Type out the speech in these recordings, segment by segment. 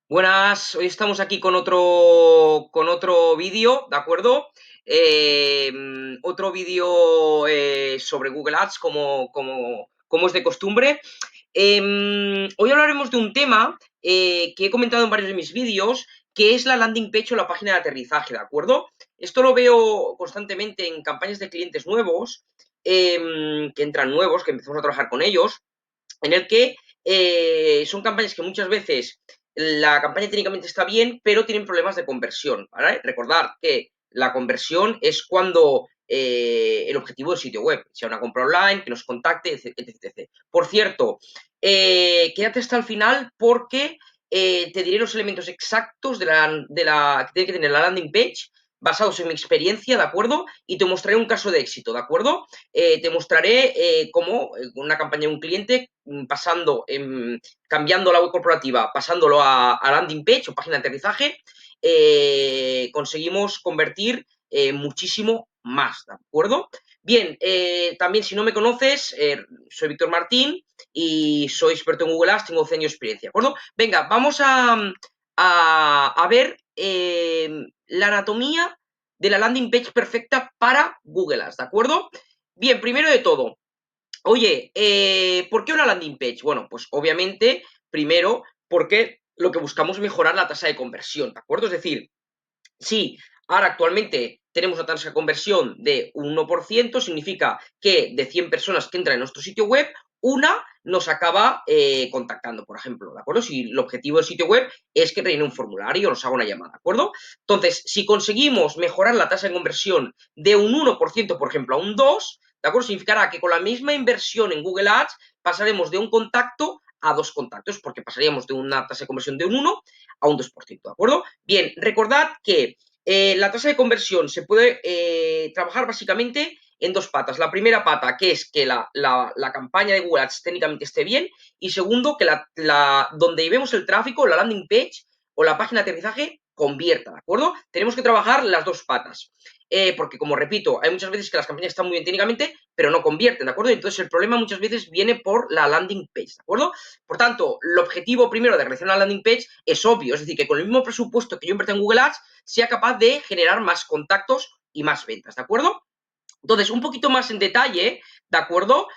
Buenas, hoy estamos aquí con otro vídeo, ¿de acuerdo? Otro vídeo sobre Google Ads, como es de costumbre. Hoy hablaremos de un tema que he comentado en varios de mis vídeos, que es la landing page o la página de aterrizaje, ¿de acuerdo? Esto lo veo constantemente en campañas de clientes nuevos, que entran nuevos, que empezamos a trabajar con ellos, en el que son campañas que muchas veces la campaña técnicamente está bien, pero tienen problemas de conversión, ¿vale? Recordad que la conversión es cuando el objetivo del sitio web, sea una compra online, que nos contacte, etc. Por cierto, quédate hasta el final porque te diré los elementos exactos que tiene que tener la landing page basados en mi experiencia, ¿de acuerdo? Y te mostraré un caso de éxito, ¿de acuerdo? Te mostraré cómo una campaña de un cliente, cambiando la web corporativa, pasándolo a landing page o página de aterrizaje, conseguimos convertir muchísimo más, ¿de acuerdo? Bien, también si no me conoces, soy Víctor Martín y soy experto en Google Ads, tengo 12 años de experiencia, ¿de acuerdo? Venga, vamos a ver la anatomía de la landing page perfecta para Google Ads, ¿de acuerdo? Bien, primero de todo, oye, ¿por qué una landing page? Bueno, pues obviamente, primero, porque lo que buscamos es mejorar la tasa de conversión, ¿de acuerdo? Es decir, si ahora actualmente tenemos una tasa de conversión de un 1%, significa que de 100 personas que entran en nuestro sitio web, una nos acaba contactando, por ejemplo, ¿de acuerdo? Si el objetivo del sitio web es que rellene un formulario o nos haga una llamada, ¿de acuerdo? Entonces, si conseguimos mejorar la tasa de conversión de un 1%, por ejemplo, a un 2%, ¿de acuerdo? Significará que con la misma inversión en Google Ads pasaremos de un contacto a dos contactos, porque pasaríamos de una tasa de conversión de un 1 a un 2%, ¿de acuerdo? Bien, recordad que la tasa de conversión se puede trabajar básicamente en dos patas. La primera pata, que es que la campaña de Google Ads técnicamente esté bien, y segundo, que donde vemos el tráfico, la landing page o la página de aterrizaje, convierta, ¿de acuerdo? Tenemos que trabajar las dos patas. Porque, como repito, hay muchas veces que las campañas están muy bien técnicamente, pero no convierten, ¿de acuerdo? Entonces el problema muchas veces viene por la landing page, ¿de acuerdo? Por tanto, el objetivo primero de realizar una landing page es obvio, es decir, que con el mismo presupuesto que yo invierto en Google Ads, sea capaz de generar más contactos y más ventas, ¿de acuerdo? Entonces, un poquito más en detalle, ¿de acuerdo?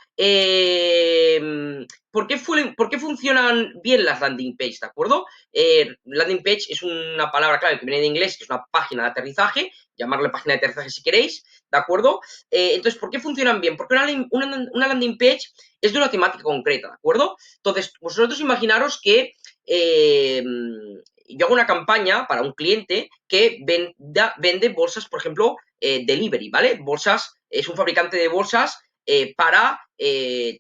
¿Por qué funcionan bien las landing page? ¿De acuerdo? Landing page es una palabra clave que viene de inglés, que es una página de aterrizaje, llamarle página de aterrizaje si queréis, ¿de acuerdo? Entonces, ¿por qué funcionan bien? Porque una landing page es de una temática concreta, ¿de acuerdo? Entonces, vosotros imaginaros que yo hago una campaña para un cliente que vende bolsas, por ejemplo, delivery, ¿vale? Bolsas, es un fabricante de bolsas para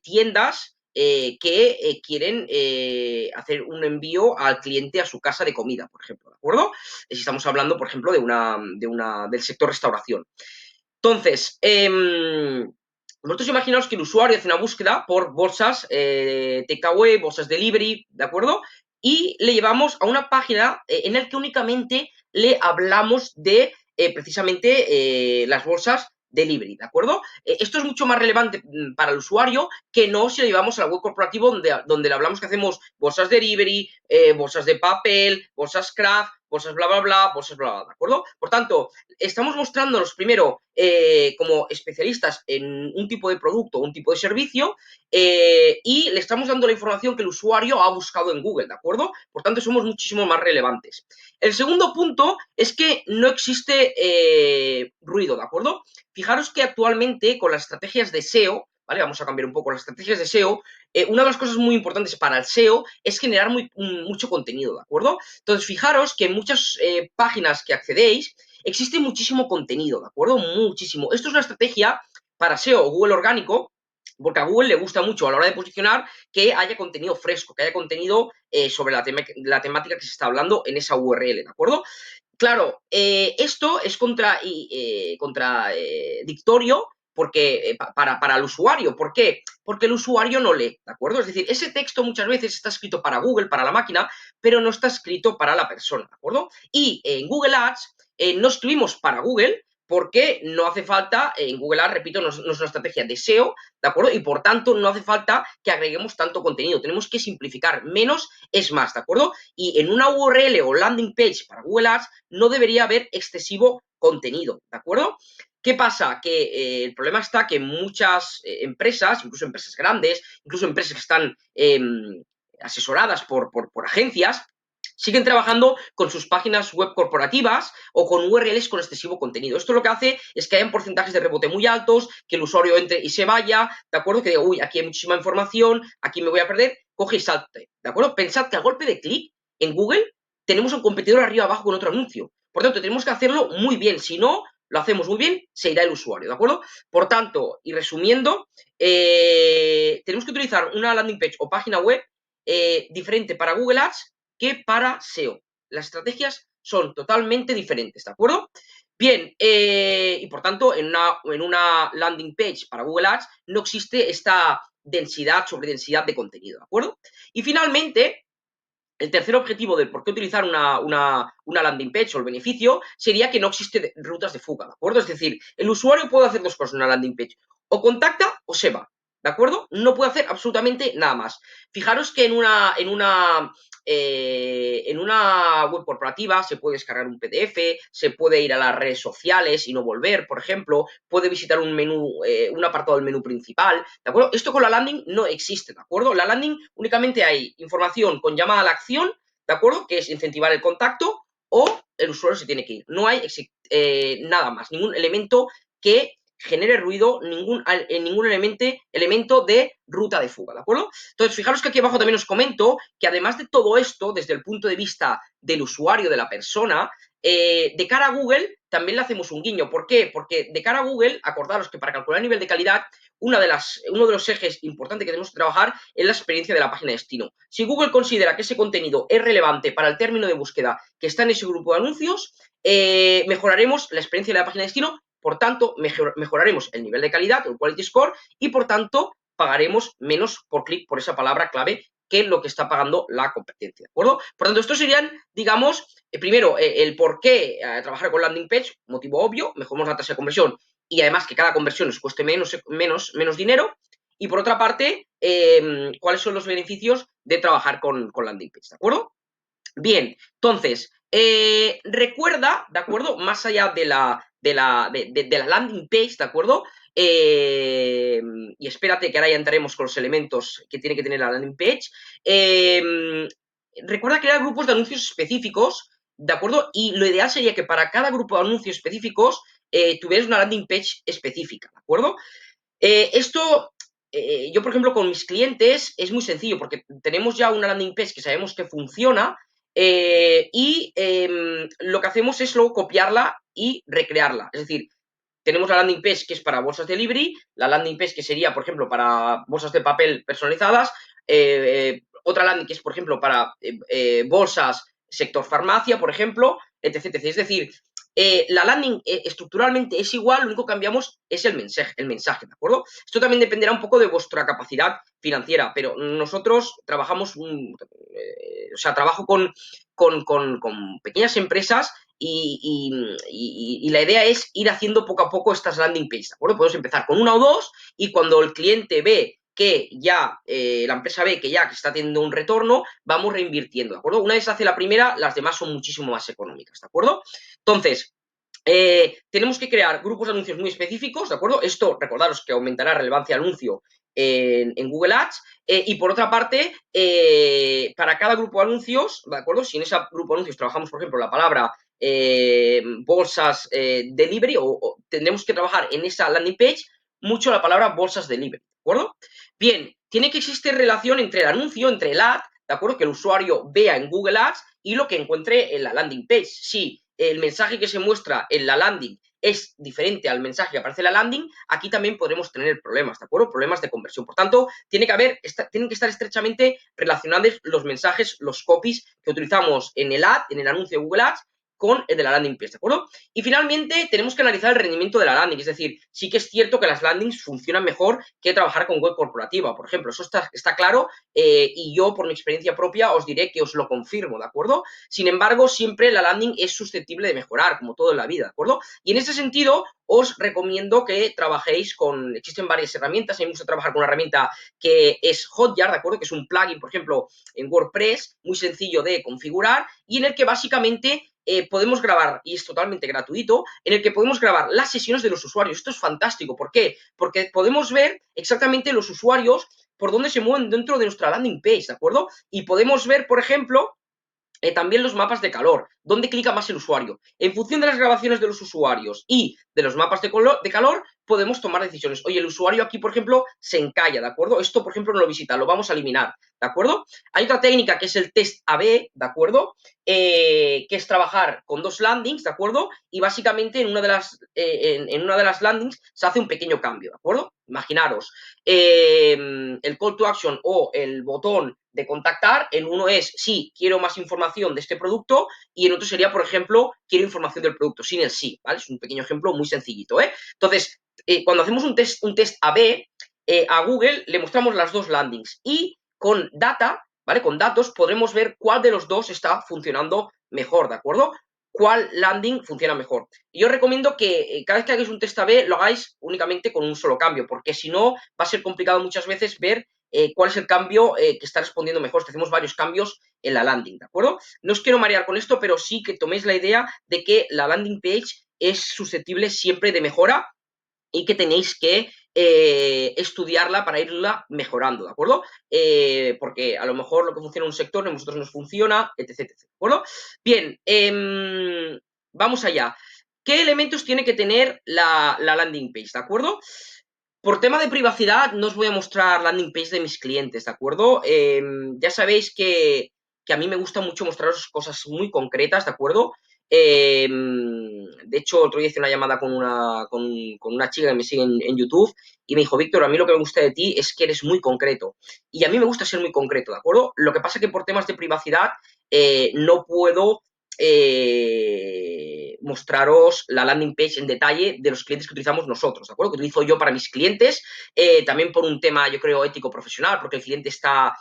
tiendas que quieren hacer un envío al cliente a su casa de comida, por ejemplo, ¿de acuerdo? Si estamos hablando, por ejemplo, del sector restauración. Entonces, vosotros imaginaos que el usuario hace una búsqueda por bolsas takeaway, bolsas delivery, ¿de acuerdo? Y le llevamos a una página en la que únicamente le hablamos de precisamente las bolsas delivery, ¿de acuerdo? Esto es mucho más relevante para el usuario que no si le llevamos a la web corporativa donde le hablamos que hacemos bolsas delivery, bolsas de papel, bolsas craft, bolsas bla bla bla, bolsas bla bla, ¿de acuerdo? Por tanto, estamos mostrándonos primero como especialistas en un tipo de producto, un tipo de servicio, y le estamos dando la información que el usuario ha buscado en Google, ¿de acuerdo? Por tanto, somos muchísimo más relevantes. El segundo punto es que no existe ruido, ¿de acuerdo? Fijaros que actualmente con las estrategias de SEO, ¿vale? Vamos a cambiar un poco las estrategias de SEO. Una de las cosas muy importantes para el SEO es generar mucho contenido, ¿de acuerdo? Entonces, fijaros que en muchas páginas que accedéis, existe muchísimo contenido, ¿de acuerdo? Muchísimo. Esto es una estrategia para SEO o Google orgánico, porque a Google le gusta mucho a la hora de posicionar que haya contenido fresco, que haya contenido sobre la temática que se está hablando en esa URL, ¿de acuerdo? Claro, esto es contradictorio porque, para el usuario. ¿Por qué? Porque el usuario no lee, ¿de acuerdo? Es decir, ese texto muchas veces está escrito para Google, para la máquina, pero no está escrito para la persona, ¿de acuerdo? Y en Google Ads no escribimos para Google, porque no hace falta, en Google Ads, repito, no es una estrategia de SEO, ¿de acuerdo? Y por tanto no hace falta que agreguemos tanto contenido, tenemos que simplificar, menos es más, ¿de acuerdo? Y en una URL o landing page para Google Ads no debería haber excesivo contenido, ¿de acuerdo? ¿Qué pasa? Que el problema está que muchas empresas, incluso empresas grandes, incluso empresas que están asesoradas por agencias, siguen trabajando con sus páginas web corporativas o con URLs con excesivo contenido. Esto lo que hace es que hayan porcentajes de rebote muy altos, que el usuario entre y se vaya, ¿de acuerdo? Que diga, uy, aquí hay muchísima información, aquí me voy a perder, coge y salte, ¿de acuerdo? Pensad que a golpe de clic en Google tenemos un competidor arriba abajo con otro anuncio. Por tanto, tenemos que hacerlo muy bien, si no lo hacemos muy bien, se irá el usuario, ¿de acuerdo? Por tanto, y resumiendo, tenemos que utilizar una landing page o página web diferente para Google Ads que para SEO. Las estrategias son totalmente diferentes, ¿de acuerdo? Bien, y por tanto, en una landing page para Google Ads no existe esta densidad sobre densidad de contenido, ¿de acuerdo? Y finalmente, el tercer objetivo del por qué utilizar una landing page o el beneficio sería que no existe rutas de fuga, ¿de acuerdo? Es decir, el usuario puede hacer dos cosas en una landing page, o contacta o se va, ¿de acuerdo? No puede hacer absolutamente nada más. Fijaros que en una web corporativa se puede descargar un PDF, se puede ir a las redes sociales y no volver, por ejemplo, puede visitar un menú, un apartado del menú principal, ¿de acuerdo? Esto con la landing no existe, ¿de acuerdo? La landing únicamente hay información con llamada a la acción, ¿de acuerdo? Que es incentivar el contacto o el usuario se tiene que ir. No hay nada más, ningún elemento que genere ruido, ningún elemento de ruta de fuga, ¿de acuerdo? Entonces, fijaros que aquí abajo también os comento que además de todo esto, desde el punto de vista del usuario, de la persona, de cara a Google también le hacemos un guiño. ¿Por qué? Porque de cara a Google, acordaros que para calcular el nivel de calidad, uno de los ejes importantes que tenemos que trabajar es la experiencia de la página de destino. Si Google considera que ese contenido es relevante para el término de búsqueda que está en ese grupo de anuncios, mejoraremos la experiencia de la página de destino, por tanto, mejoraremos el nivel de calidad, el quality score, y por tanto, pagaremos menos por clic por esa palabra clave que lo que está pagando la competencia, ¿de acuerdo? Por tanto, estos serían, digamos, primero, el por qué trabajar con landing page, motivo obvio, mejoramos la tasa de conversión y además que cada conversión nos cueste menos dinero. Y por otra parte, cuáles son los beneficios de trabajar con landing page, ¿de acuerdo? Bien, entonces, recuerda, ¿de acuerdo? Más allá de la landing page, ¿de acuerdo? Y espérate que ahora ya entraremos con los elementos que tiene que tener la landing page. Recuerda crear grupos de anuncios específicos, ¿de acuerdo? Y lo ideal sería que para cada grupo de anuncios específicos tuvieras una landing page específica, ¿de acuerdo? Esto, yo por ejemplo con mis clientes es muy sencillo porque tenemos ya una landing page que sabemos que funciona y lo que hacemos es luego copiarla y recrearla. Es decir, tenemos la landing page que es para bolsas de delivery, la landing page que sería, por ejemplo, para bolsas de papel personalizadas, otra landing que es, por ejemplo, para bolsas sector farmacia, por ejemplo, etc, etc. Es decir, la landing estructuralmente es igual, lo único que cambiamos es el mensaje, ¿de acuerdo? Esto también dependerá un poco de vuestra capacidad financiera, pero nosotros trabajamos, o sea, trabajo con pequeñas empresas y la idea es ir haciendo poco a poco estas landing pages, ¿de acuerdo? Podemos empezar con una o dos y cuando el cliente ve que ya, la empresa ve que ya que está teniendo un retorno, vamos reinvirtiendo, ¿de acuerdo? Una vez se hace la primera, las demás son muchísimo más económicas, ¿de acuerdo? Entonces, tenemos que crear grupos de anuncios muy específicos, ¿de acuerdo? Esto, recordaros que aumentará relevancia de anuncio en Google Ads. Y por otra parte, para cada grupo de anuncios, ¿de acuerdo? Si en ese grupo de anuncios trabajamos, por ejemplo, la palabra bolsas delivery, o tendremos que trabajar en esa landing page mucho la palabra bolsas delivery, ¿de acuerdo? Bien, tiene que existir relación entre el anuncio, entre el ad, ¿de acuerdo? Que el usuario vea en Google Ads y lo que encuentre en la landing page. Si el mensaje que se muestra en la landing es diferente al mensaje que aparece en la landing, aquí también podremos tener problemas, ¿de acuerdo? Problemas de conversión. Por tanto, tienen que estar estrechamente relacionados los mensajes, los copies que utilizamos en el ad, en el anuncio de Google Ads con el de la landing page, ¿de acuerdo? Y finalmente tenemos que analizar el rendimiento de la landing, es decir, sí que es cierto que las landings funcionan mejor que trabajar con web corporativa, por ejemplo, eso está claro, y yo por mi experiencia propia os diré que os lo confirmo, ¿de acuerdo? Sin embargo, siempre la landing es susceptible de mejorar, como todo en la vida, ¿de acuerdo? Y en ese sentido, os recomiendo que trabajéis existen varias herramientas, a mí me gusta trabajar con una herramienta que es Hotjar, ¿de acuerdo? Que es un plugin, por ejemplo, en WordPress, muy sencillo de configurar y en el que básicamente podemos grabar, y es totalmente gratuito, en el que podemos grabar las sesiones de los usuarios. Esto es fantástico. ¿Por qué? Porque podemos ver exactamente los usuarios por dónde se mueven dentro de nuestra landing page, ¿de acuerdo? Y podemos ver, por ejemplo, también los mapas de calor, dónde clica más el usuario. En función de las grabaciones de los usuarios y de los mapas de calor, podemos tomar decisiones. Oye, el usuario aquí, por ejemplo, se encalla, ¿de acuerdo? Esto, por ejemplo, no lo visita, lo vamos a eliminar, ¿de acuerdo? Hay otra técnica que es el test A/B, ¿de acuerdo? Que es trabajar con dos landings, ¿de acuerdo? Y básicamente en una de las landings se hace un pequeño cambio, ¿de acuerdo? Imaginaros, el call to action o el botón de contactar, en uno es, sí, quiero más información de este producto, y en otro sería, por ejemplo, quiero información del producto, sin el sí, ¿vale? Es un pequeño ejemplo muy sencillito, ¿eh? Entonces, cuando hacemos un test A/B, a Google le mostramos las dos landings y con data, ¿vale? Con datos podremos ver cuál de los dos está funcionando mejor, ¿de acuerdo? Cuál landing funciona mejor. Y yo recomiendo que cada vez que hagáis un test A/B lo hagáis únicamente con un solo cambio, porque si no va a ser complicado muchas veces ver cuál es el cambio que está respondiendo mejor, si hacemos varios cambios en la landing, ¿de acuerdo? No os quiero marear con esto, pero sí que toméis la idea de que la landing page es susceptible siempre de mejora y que tenéis que estudiarla para irla mejorando, ¿de acuerdo? Porque a lo mejor lo que funciona en un sector en vosotros nos funciona, etc, etc, ¿de acuerdo? Bien, vamos allá. ¿Qué elementos tiene que tener la landing page, ¿de acuerdo? Por tema de privacidad, no os voy a mostrar landing page de mis clientes, ¿de acuerdo? Ya sabéis que a mí me gusta mucho mostraros cosas muy concretas, ¿de acuerdo? De hecho, otro día hice una llamada con una chica que me sigue en YouTube y me dijo, Víctor, a mí lo que me gusta de ti es que eres muy concreto. Y a mí me gusta ser muy concreto, ¿de acuerdo? Lo que pasa es que por temas de privacidad no puedo mostraros la landing page en detalle de los clientes que utilizamos nosotros, ¿de acuerdo? Que utilizo yo para mis clientes, también por un tema, yo creo, ético profesional, porque el cliente está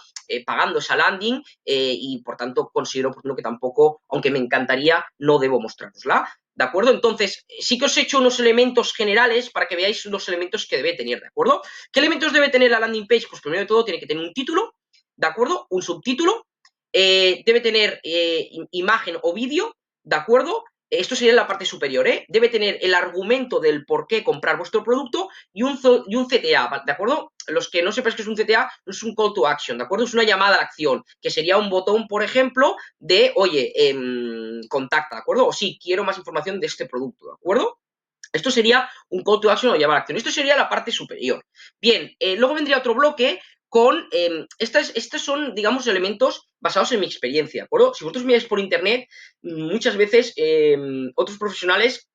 pagando esa landing y, por tanto, considero oportuno que tampoco, aunque me encantaría, no debo mostrarosla. ¿De acuerdo? Entonces, sí que os he hecho unos elementos generales para que veáis los elementos que debe tener, ¿de acuerdo? ¿Qué elementos debe tener la landing page? Pues primero de todo tiene que tener un título, ¿de acuerdo? Un subtítulo, debe tener imagen o vídeo, ¿de acuerdo? Esto sería en la parte superior, ¿eh? Debe tener el argumento del por qué comprar vuestro producto y un CTA, ¿de acuerdo? Los que no sepáis que es un CTA, es un call to action, ¿de acuerdo? Es una llamada a la acción, que sería un botón, por ejemplo, de, oye, contacta, ¿de acuerdo? O sí, quiero más información de este producto, ¿de acuerdo? Esto sería un call to action o llamada a la acción. Esto sería la parte superior. Bien, luego vendría otro bloque con, estos son, digamos, elementos basados en mi experiencia, ¿de acuerdo? Si vosotros miráis por internet, muchas veces otros profesionales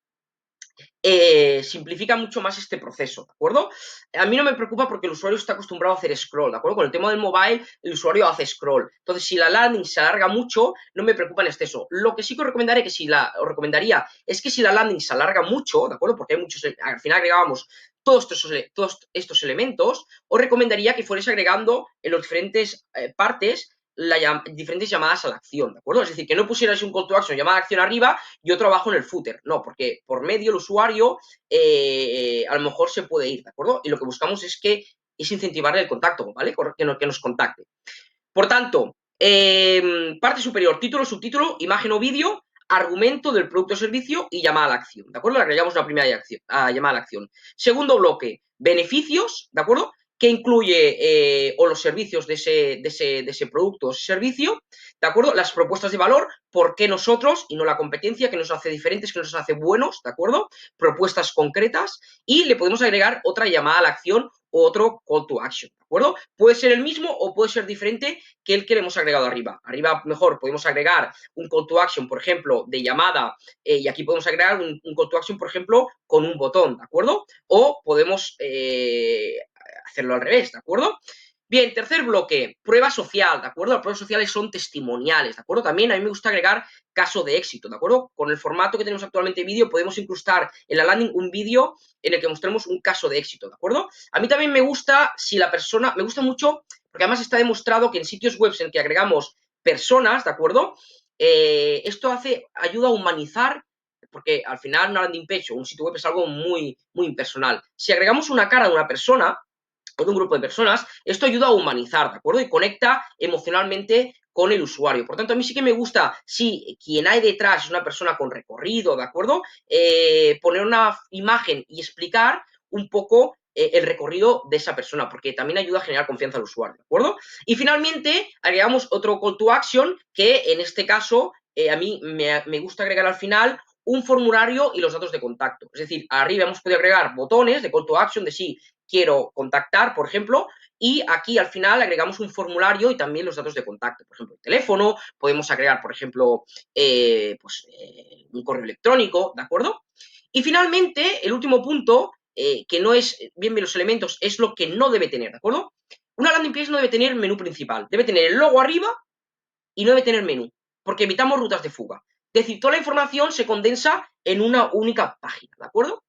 simplifica mucho más este proceso, ¿de acuerdo? A mí no me preocupa porque el usuario está acostumbrado a hacer scroll, ¿de acuerdo? Con el tema del mobile, el usuario hace scroll. Entonces, si la landing se alarga mucho, no me preocupa en exceso. Lo que sí que os recomendaría es que si la landing se alarga mucho, ¿de acuerdo? Porque hay muchos, al final agregábamos todos estos elementos, os recomendaría que fuerais agregando en los diferentes partes diferentes llamadas a la acción, ¿de acuerdo? Es decir, que no pusierais un call to action, llamada a acción arriba, yo trabajo en el footer, no, porque por medio el usuario a lo mejor se puede ir, ¿de acuerdo? Y lo que buscamos es incentivarle el contacto, ¿vale? Que nos contacte. Por tanto, parte superior, título, subtítulo, imagen o vídeo, argumento del producto o servicio y llamada a la acción, ¿de acuerdo? Le agregamos una primera llamada a la acción. Segundo bloque, beneficios, ¿de acuerdo? Que incluye o los servicios de ese producto o ese servicio, ¿de acuerdo? Las propuestas de valor, por qué nosotros y no la competencia, que nos hace diferentes, que nos hace buenos, ¿de acuerdo? Propuestas concretas y le podemos agregar otra llamada a la acción o otro call to action, ¿de acuerdo? Puede ser el mismo o puede ser diferente que el que le hemos agregado arriba. Arriba mejor podemos agregar un call to action, por ejemplo, de llamada y aquí podemos agregar un call to action, por ejemplo, con un botón, ¿de acuerdo? O podemos hacerlo al revés, ¿de acuerdo? Bien, tercer bloque, prueba social, ¿de acuerdo? Las pruebas sociales son testimoniales, ¿de acuerdo? También a mí me gusta agregar caso de éxito, ¿de acuerdo? Con el formato que tenemos actualmente de vídeo podemos incrustar en la landing un vídeo en el que mostremos un caso de éxito, ¿de acuerdo? A mí también me gusta si la persona, me gusta mucho, porque además está demostrado que en sitios web en que agregamos personas, ¿de acuerdo? Esto ayuda a humanizar, porque al final una landing page o un sitio web es algo muy, muy impersonal. Si agregamos una cara de una persona o de un grupo de personas, esto ayuda a humanizar, ¿de acuerdo? Y conecta emocionalmente con el usuario. Por tanto, a mí sí que me gusta, si quien hay detrás es una persona con recorrido, ¿de acuerdo? Poner una imagen y explicar un poco el recorrido de esa persona, porque también ayuda a generar confianza al usuario, ¿de acuerdo? Y finalmente, agregamos otro call to action, que en este caso, a mí me gusta agregar al final un formulario y los datos de contacto. Es decir, arriba hemos podido agregar botones de call to action de si quiero contactar, por ejemplo, y aquí al final agregamos un formulario y también los datos de contacto, por ejemplo, el teléfono, podemos agregar, por ejemplo, un correo electrónico, ¿de acuerdo? Y finalmente, el último punto, que no es bien los elementos, es lo que no debe tener, ¿de acuerdo? Una landing page no debe tener menú principal, debe tener el logo arriba y no debe tener menú, porque evitamos rutas de fuga. Es decir, toda la información se condensa en una única página, ¿de acuerdo?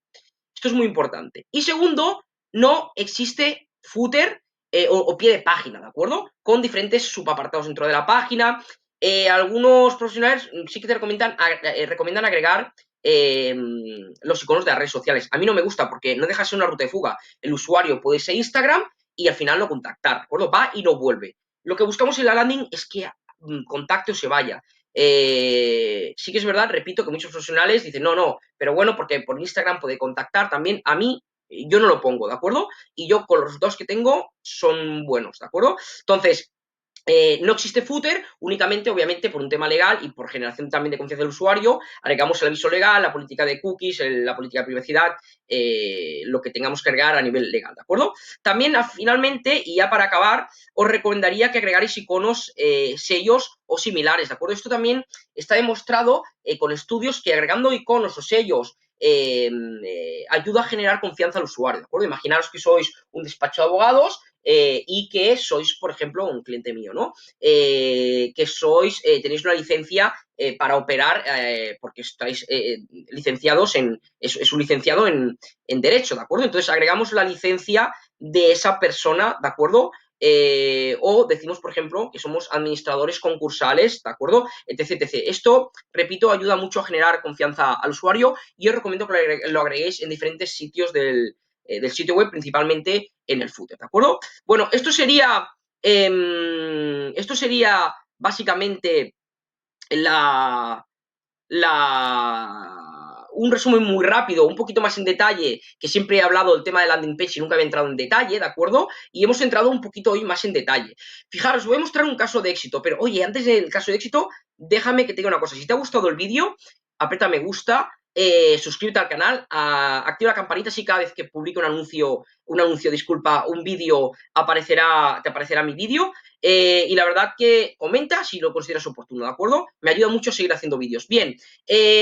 Esto es muy importante. Y segundo, no existe footer o pie de página, ¿de acuerdo? Con diferentes subapartados dentro de la página. Algunos profesionales sí que te recomiendan agregar los iconos de las redes sociales. A mí no me gusta porque no deja de ser una ruta de fuga. El usuario puede ser Instagram y al final no contactar, ¿de acuerdo? Va y no vuelve. Lo que buscamos en la landing es que contacte o se vaya. Sí que es verdad, repito, que muchos profesionales dicen, no, pero bueno, porque por Instagram puede contactar también. A mí, yo no lo pongo, ¿de acuerdo? Y yo con los resultados que tengo son buenos, ¿de acuerdo? Entonces, no existe footer, únicamente, obviamente, por un tema legal y por generación también de confianza del usuario, agregamos el aviso legal, la política de cookies, la política de privacidad, lo que tengamos que agregar a nivel legal, ¿de acuerdo? También, finalmente, y ya para acabar, os recomendaría que agregarais iconos, sellos o similares, ¿de acuerdo? Esto también está demostrado con estudios que agregando iconos o sellos ayuda a generar confianza al usuario, ¿de acuerdo? Imaginaros que sois un despacho de abogados y que sois, por ejemplo, un cliente mío, ¿no? Que tenéis una licencia para operar porque estáis licenciados es un licenciado en Derecho, ¿de acuerdo? Entonces agregamos la licencia de esa persona, ¿de acuerdo? O decimos, por ejemplo, que somos administradores concursales, ¿de acuerdo? Etc, etc. Esto, repito, ayuda mucho a generar confianza al usuario y os recomiendo que lo agreguéis en diferentes sitios del sitio web, principalmente en el footer, ¿de acuerdo? Bueno, esto sería básicamente la, un resumen muy rápido, un poquito más en detalle, que siempre he hablado del tema de landing page y nunca había entrado en detalle, ¿de acuerdo? Y hemos entrado un poquito hoy más en detalle. Fijaros, voy a mostrar un caso de éxito, pero oye, antes del caso de éxito, déjame que te diga una cosa. Si te ha gustado el vídeo, aprieta me gusta, suscríbete al canal, activa la campanita, así cada vez que publique un vídeo, te aparecerá mi vídeo. Y la verdad que comenta si lo consideras oportuno, ¿de acuerdo? Me ayuda mucho a seguir haciendo vídeos. Bien,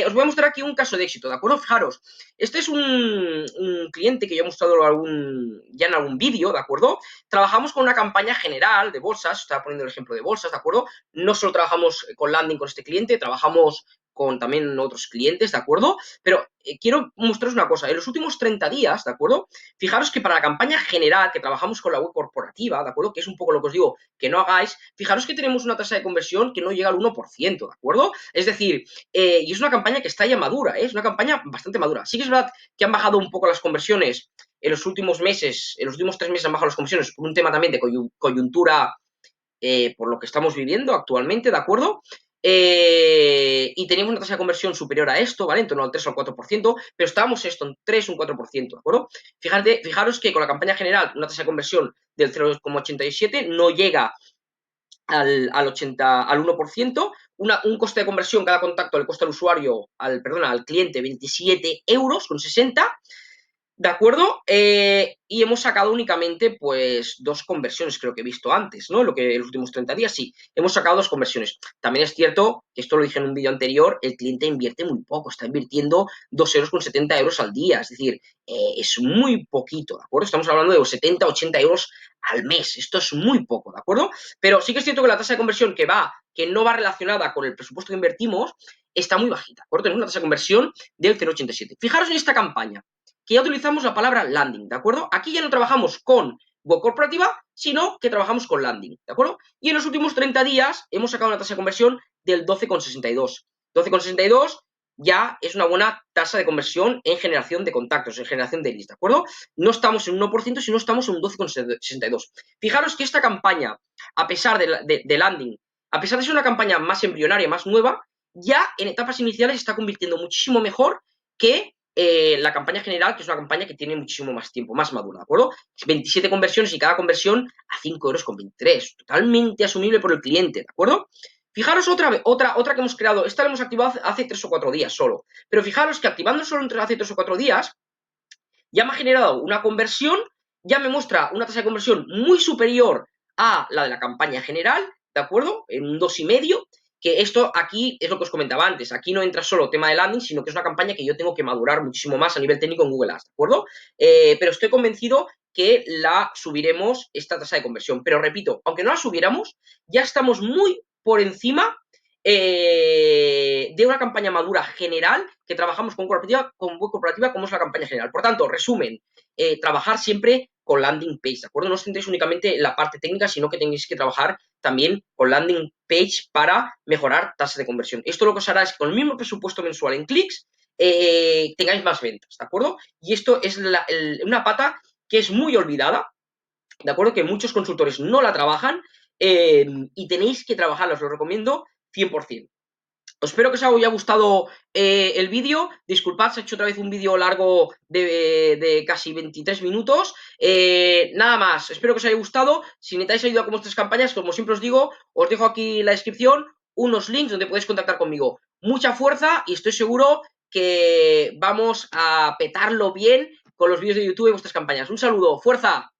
os voy a mostrar aquí un caso de éxito, ¿de acuerdo? Fijaros, este es un cliente que yo he mostrado ya en algún vídeo, ¿de acuerdo? Trabajamos con una campaña general de bolsas, estaba poniendo el ejemplo de bolsas, ¿de acuerdo? No solo trabajamos con landing con este cliente, trabajamos con también otros clientes, ¿de acuerdo? Pero quiero mostraros una cosa, en los últimos 30 días, ¿de acuerdo? Fijaros que para la campaña general que trabajamos con la web corporativa, ¿de acuerdo? Que es un poco lo que os digo que no hagáis, fijaros que tenemos una tasa de conversión que no llega al 1%, ¿de acuerdo? Es decir, y es una campaña que está ya madura, es una campaña bastante madura. Sí que es verdad que han bajado un poco las conversiones en los últimos meses, en los últimos 3 meses han bajado las conversiones por un tema también de coyuntura por lo que estamos viviendo actualmente, ¿de acuerdo? Y teníamos una tasa de conversión superior a esto, ¿vale? En torno al 3 o al 4%, pero estábamos esto en 3 o un 4%, ¿de acuerdo? Fijaros que con la campaña general, una tasa de conversión del 0,87 no llega al 1%, un coste de conversión, cada contacto le cuesta al usuario, al cliente 27 euros con 60. ¿De acuerdo? Y hemos sacado únicamente, pues, 2 conversiones, creo que he visto antes, ¿no? Lo que en los últimos 30 días, sí, hemos sacado 2 conversiones. También es cierto, que esto lo dije en un vídeo anterior, el cliente invierte muy poco, está invirtiendo 2,70 € al día, es decir, es muy poquito, ¿de acuerdo? Estamos hablando de 70, 80 euros al mes, esto es muy poco, ¿de acuerdo? Pero sí que es cierto que la tasa de conversión que no va relacionada con el presupuesto que invertimos, está muy bajita, ¿de acuerdo? Tenemos una tasa de conversión del 0,87. Fijaros en esta campaña, que ya utilizamos la palabra landing, ¿de acuerdo? Aquí ya no trabajamos con web corporativa, sino que trabajamos con landing, ¿de acuerdo? Y en los últimos 30 días hemos sacado una tasa de conversión del 12,62. 12,62 ya es una buena tasa de conversión en generación de contactos, en generación de leads, ¿de acuerdo? No estamos en un 1%, sino estamos en un 12,62. Fijaros que esta campaña, a pesar de landing, a pesar de ser una campaña más embrionaria, más nueva, ya en etapas iniciales se está convirtiendo muchísimo mejor que la campaña general, que es una campaña que tiene muchísimo más tiempo, más madura, ¿de acuerdo? 27 conversiones y cada conversión a 5,23 €, totalmente asumible por el cliente, ¿de acuerdo? Fijaros otra que hemos creado, esta la hemos activado hace 3 o 4 días solo, pero fijaros que activando solo hace 3 o 4 días, ya me ha generado una conversión, ya me muestra una tasa de conversión muy superior a la de la campaña general, ¿de acuerdo? En un 2,5, que esto aquí es lo que os comentaba antes, aquí no entra solo tema de landing, sino que es una campaña que yo tengo que madurar muchísimo más a nivel técnico en Google Ads, ¿de acuerdo? Pero estoy convencido que la subiremos esta tasa de conversión, pero repito, aunque no la subiéramos, ya estamos muy por encima de una campaña madura general que trabajamos con web corporativa como es la campaña general. Por tanto, resumen, trabajar siempre con landing page, ¿de acuerdo? No os centréis únicamente en la parte técnica, sino que tenéis que trabajar también con landing page para mejorar tasas de conversión. Esto lo que os hará es que con el mismo presupuesto mensual en clics tengáis más ventas, ¿de acuerdo? Y esto es una pata que es muy olvidada, ¿de acuerdo? Que muchos consultores no la trabajan y tenéis que trabajarla, os lo recomiendo 100%. Espero que os haya gustado el vídeo. Disculpad, se ha hecho otra vez un vídeo largo de casi 23 minutos. Nada más, espero que os haya gustado. Si necesitáis ayuda con vuestras campañas, como siempre os digo, os dejo aquí en la descripción unos links donde podéis contactar conmigo. Mucha fuerza y estoy seguro que vamos a petarlo bien con los vídeos de YouTube y vuestras campañas. Un saludo, fuerza.